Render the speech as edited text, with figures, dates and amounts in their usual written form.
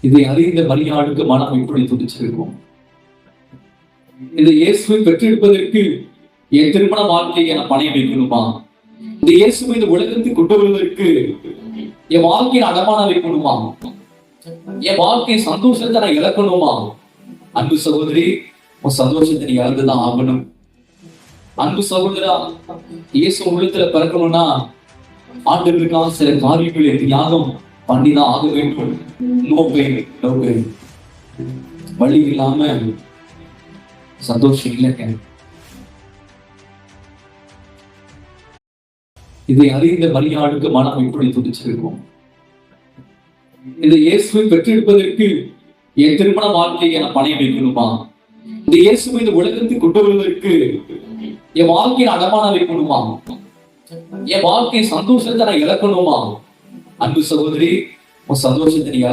இதை அறிந்த மரியாளுக்கு மனம் எப்படி துடிச்சிருக்கும். இந்த இயேசுவை பெற்றெடுப்பதற்கு என் திருமண வாழ்க்கையை நான் பணைய வைக்கணுமா? இந்த இயேசுவை இந்த உலகத்துக்கு கொண்டு வருவதற்கு என் வாழ்க்கையை அடமான வைக்கணுமா? என் வாழ்க்கை சந்தோஷத்தை நான் இழக்கணுமா? அன்பு சகோதரி, உன் சந்தோஷத்தை நீ இழந்துதான் ஆகணும். அன்பு சகோதரா, இயேசு உள்ளத்துல பிறக்கணும்னா ஆண்டவருக்காக சில காரியங்களை தியாகம் பண்ணிதான் ஆக வேண்டும். No pain, no pain. வழி இல்லாம சந்தோஷம் இல்லைங்க. இதை அறிந்த மரியாளுக்கு மனம் எப்படி துடிச்சிருக்கும். இந்த இயேசுவை பெற்றெடுப்பதற்கு என் திருமண வாழ்க்கையை நான் பணைய வைக்கணுமா? இந்த இயேசுவை இந்த உலகத்துக்கு கொண்டு வருவதற்கு என் வாழ்க்கையை அடமான வைக்கணுமா? என் வாழ்க்கை சந்தோஷத்தை நான் இழக்கணுமா? அன்பு சகோதரி, உன் சந்தோஷத்தை நீ